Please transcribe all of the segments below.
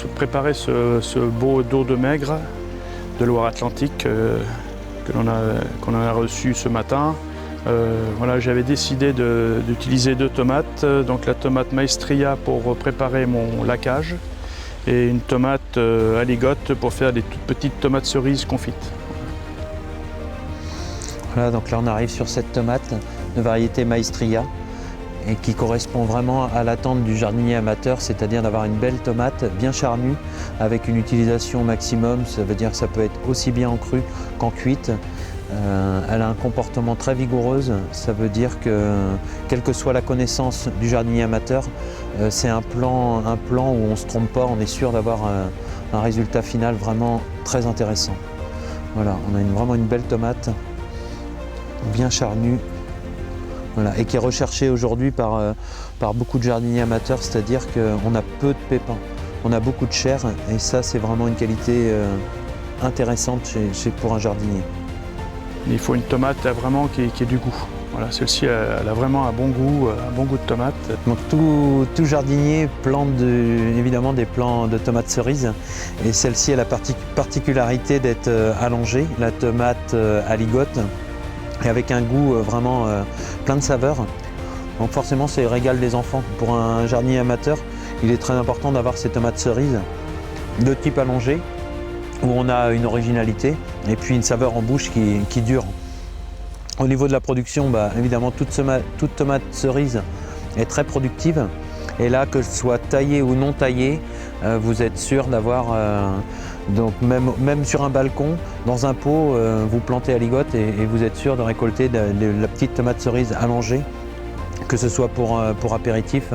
préparer ce beau dos de maigre de Loire-Atlantique qu'on a reçu ce matin. Voilà, j'avais décidé d'utiliser 2 tomates, donc la tomate Maestria pour préparer mon laquage et une tomate aligote pour faire des toutes petites tomates cerises confites. Voilà, donc là on arrive sur cette tomate de variété Maestria et qui correspond vraiment à l'attente du jardinier amateur, c'est-à-dire d'avoir une belle tomate bien charnue avec une utilisation maximum. Ça veut dire que ça peut être aussi bien en cru qu'en cuite. Elle a un comportement très vigoureuse, ça veut dire que quelle que soit la connaissance du jardinier amateur, c'est un plan où on ne se trompe pas, on est sûr d'avoir un résultat final vraiment très intéressant. Voilà, on a vraiment une belle tomate, bien charnue, voilà, et qui est recherchée aujourd'hui par beaucoup de jardiniers amateurs, c'est-à-dire qu'on a peu de pépins, on a beaucoup de chair, et ça c'est vraiment une qualité intéressante pour un jardinier. Il faut une tomate vraiment qui ait du goût. Voilà, celle-ci elle a vraiment un bon goût de tomate. Donc tout jardinier plante évidemment des plants de tomates cerises, et celle-ci a la particularité d'être allongée, la tomate aligote, et avec un goût vraiment plein de saveurs. Donc forcément c'est le régal des enfants. Pour un jardinier amateur, il est très important d'avoir ces tomates cerises de type allongé, où on a une originalité et puis une saveur en bouche qui dure. Au niveau de la production, évidemment toute tomate cerise est très productive, et là que ce soit taillé ou non taillé, vous êtes sûr d'avoir, donc même sur un balcon, dans un pot, vous plantez aligote et vous êtes sûr de récolter la petite tomate cerise allongée, que ce soit pour apéritif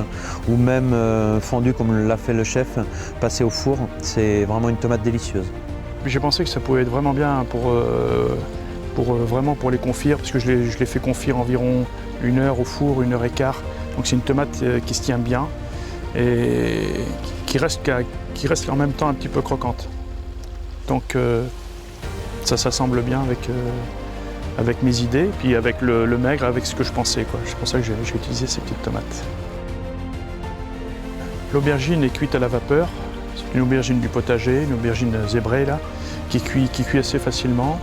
ou même fondue comme l'a fait le chef, passée au four. C'est vraiment une tomate délicieuse. J'ai pensé que ça pouvait être vraiment bien pour les confire, parce que je l'ai fait confire environ 1 heure au four, 1 heure et quart. Donc c'est une tomate qui se tient bien et qui reste en même temps un petit peu croquante. Donc ça s'assemble bien avec mes idées, puis avec le maigre, avec ce que je pensais, quoi. C'est pour ça que j'ai utilisé ces petites tomates. L'aubergine est cuite à la vapeur. C'est une aubergine du potager, une aubergine zébrée là, qui cuit assez facilement.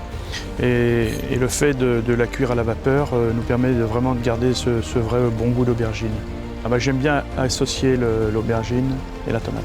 Et le fait de la cuire à la vapeur nous permet vraiment de garder ce vrai bon goût d'aubergine. J'aime bien associer l'aubergine et la tomate.